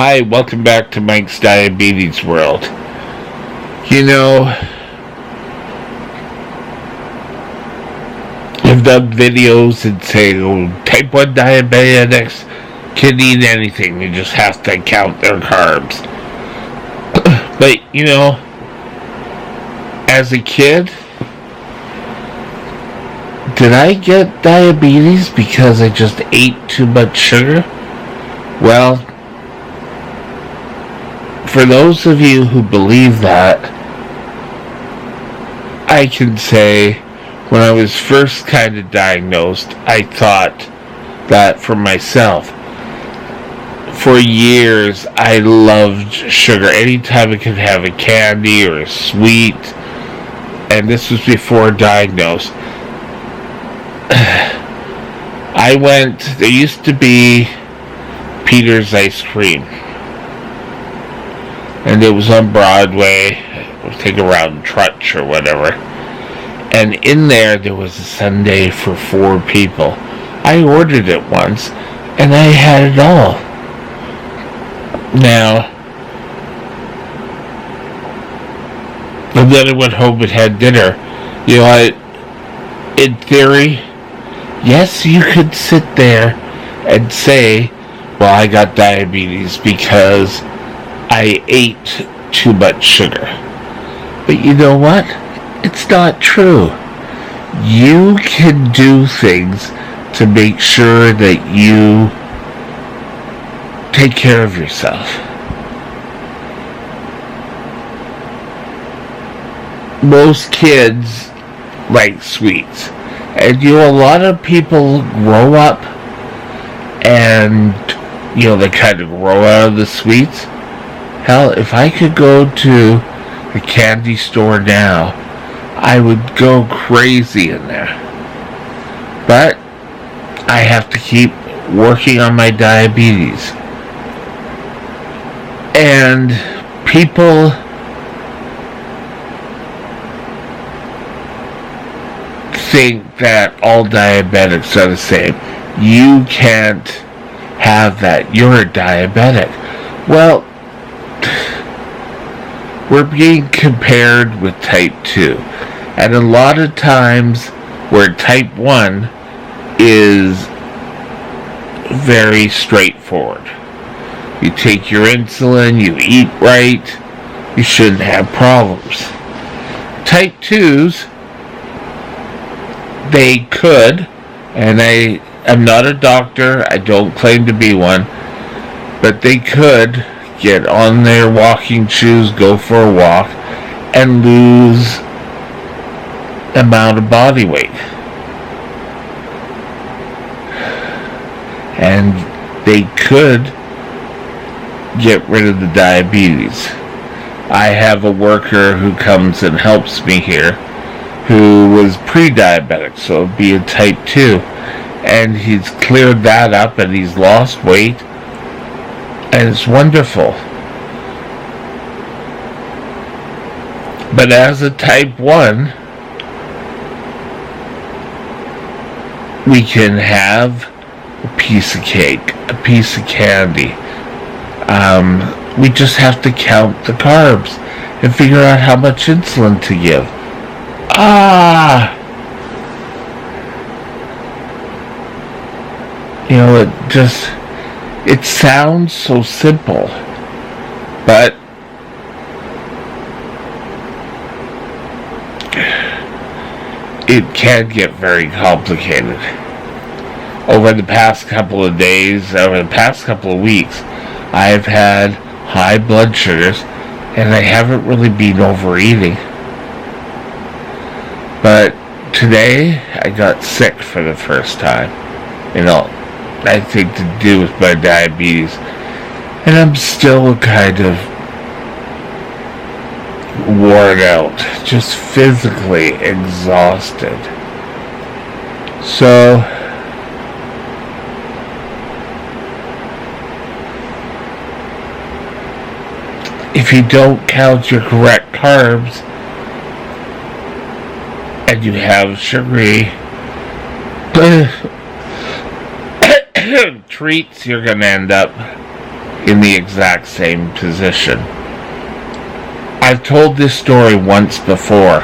Hi, welcome back to Mike's Diabetes World. You know, I've done videos that say, type 1 diabetics can eat anything, they just have to count their carbs. But, as a kid, did I get diabetes because I just ate too much sugar? Well, for those of you who believe that, I can say when I was first kind of diagnosed, I thought that for myself. For years, I loved sugar. Anytime I could have a candy or a sweet, and this was before diagnosed. There used to be Peter's Ice Cream, and it was on Broadway. I think around Trutch or whatever. And in there was a sundae for 4 people. I ordered it once, and I had it all. Now, and then I went home and had dinner. In theory, yes, you could sit there and say, well, I got diabetes because I ate too much sugar. But you know what? It's not true. You can do things to make sure that you take care of yourself. Most kids like sweets. And a lot of people grow up and, they kind of grow out of the sweets. Hell, if I could go to a candy store now, I would go crazy in there. But I have to keep working on my diabetes. And people think that all diabetics are the same. You can't have that. You're a diabetic. Well, we're being compared with type 2. And a lot of times where type 1 is very straightforward. You take your insulin, you eat right, you shouldn't have problems. Type 2s, they could, and I am not a doctor, I don't claim to be one, but they could get on their walking shoes, go for a walk, and lose amount of body weight. And they could get rid of the diabetes. I have a worker who comes and helps me here who was pre-diabetic, so it'd be a type 2. And he's cleared that up and he's lost weight. And it's wonderful. But as a type 1, we can have a piece of cake, a piece of candy. We just have to count the carbs and figure out how much insulin to give. It sounds so simple, but it can get very complicated. Over the past couple of days, over the past couple of weeks, I've had high blood sugars, and I haven't really been overeating. But today, I got sick for the first time. I think to do with my diabetes. And I'm still kind of worn out, just physically exhausted. So, if you don't count your correct carbs, and you have sugary treats, you're going to end up in the exact same position. I've told this story once before.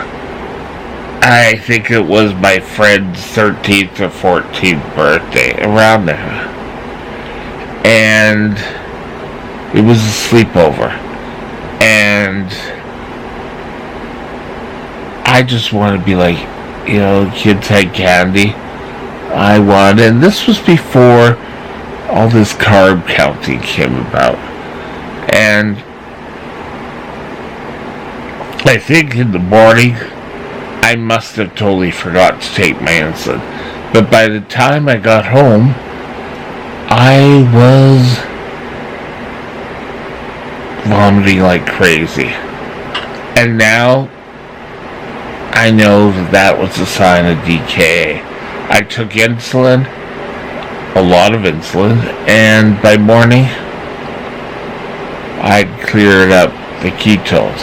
I think it was my friend's 13th or 14th birthday, around there. And it was a sleepover. And I just wanted to be like, kids had candy. I wanted, and this was before all this carb counting came about. And I think in the morning, I must have totally forgot to take my insulin. But by the time I got home, I was vomiting like crazy. And now, I know that was a sign of DKA. I took insulin, a lot of insulin, and by morning, I'd cleared up the ketones.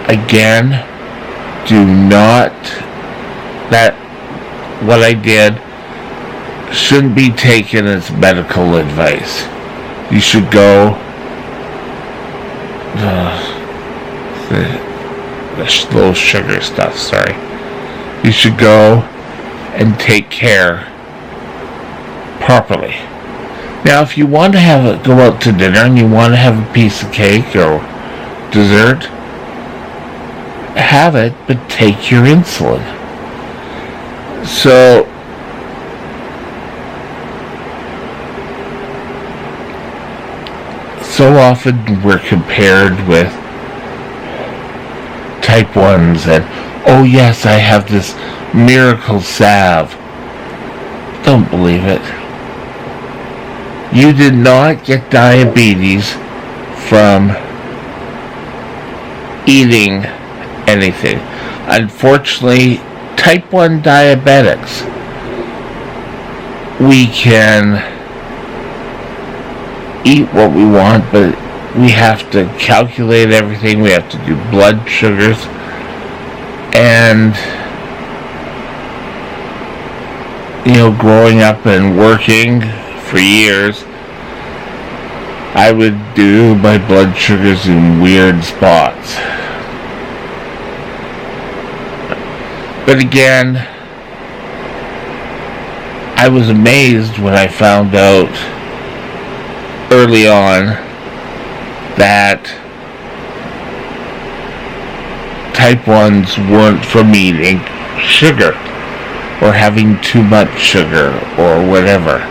Again, do not, what I did shouldn't be taken as medical advice. You should go, the low sugar stuff, sorry. You should go and take care properly. Now, if you want to go out to dinner and you want to have a piece of cake or dessert, have it, but take your insulin. So often we're compared with type 1s and, oh yes, I have this miracle salve. Don't believe it. You did not get diabetes from eating anything. Unfortunately, type 1 diabetics, we can eat what we want, but we have to calculate everything. We have to do blood sugars. And, growing up and working for years, I would do my blood sugars in weird spots. But again, I was amazed when I found out early on that type 1s weren't from eating sugar or having too much sugar or whatever.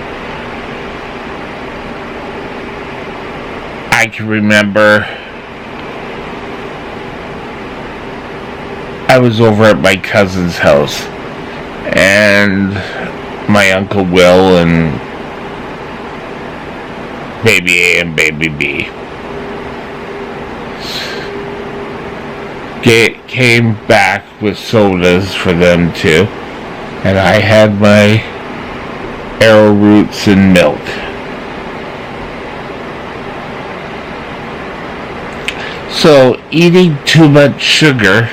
I can remember I was over at my cousin's house and my Uncle Will and Baby A and Baby B came back with sodas for them too, and I had my arrowroots and milk. So eating too much sugar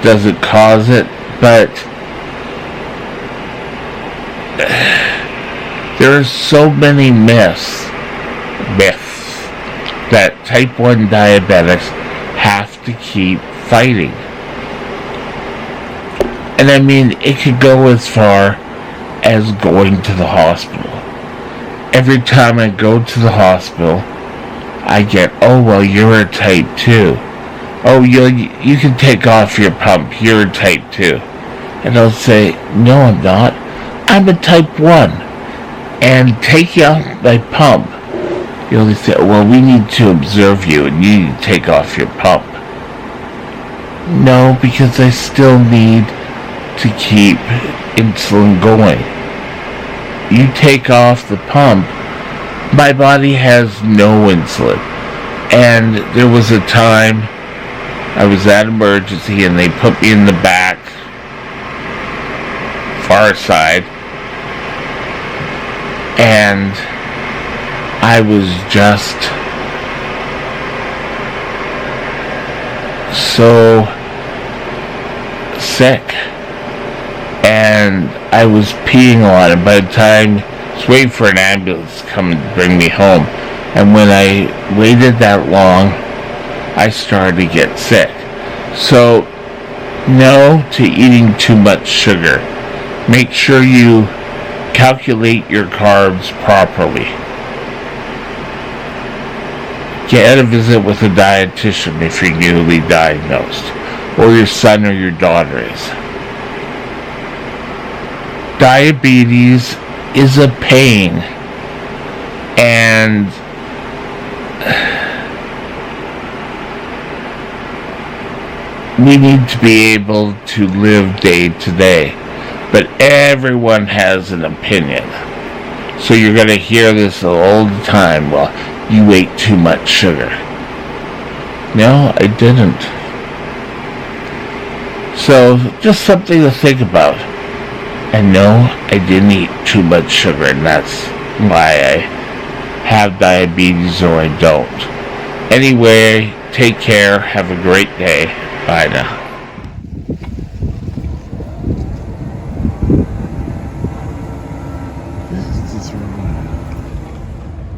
doesn't cause it, but there are so many myths that type 1 diabetics have to keep fighting. And I mean, it could go as far as going to the hospital. Every time I go to the hospital, I get, oh, well, you're a type 2. Oh, you can take off your pump, you're a type 2. And I'll say, no, I'm not. I'm a type 1. And taking off my pump, they say, well, we need to observe you and you need to take off your pump. No, because I still need to keep insulin going. You take off the pump, my body has no insulin. And there was a time I was at emergency and they put me in the back, far side, and I was just so sick, and I was peeing a lot, and by the time was waiting for an ambulance to come and bring me home. And when I waited that long, I started to get sick. So, no to eating too much sugar. Make sure you calculate your carbs properly. Get a visit with a dietitian if you're newly diagnosed, or your son or your daughter is. Diabetes is a pain, and we need to be able to live day to day. But everyone has an opinion. So you're going to hear this all the time. Well, you ate too much sugar. No, I didn't. So, just something to think about. And no, I didn't eat too much sugar, and that's why I have diabetes or I don't. Anyway, take care. Have a great day. Bye now.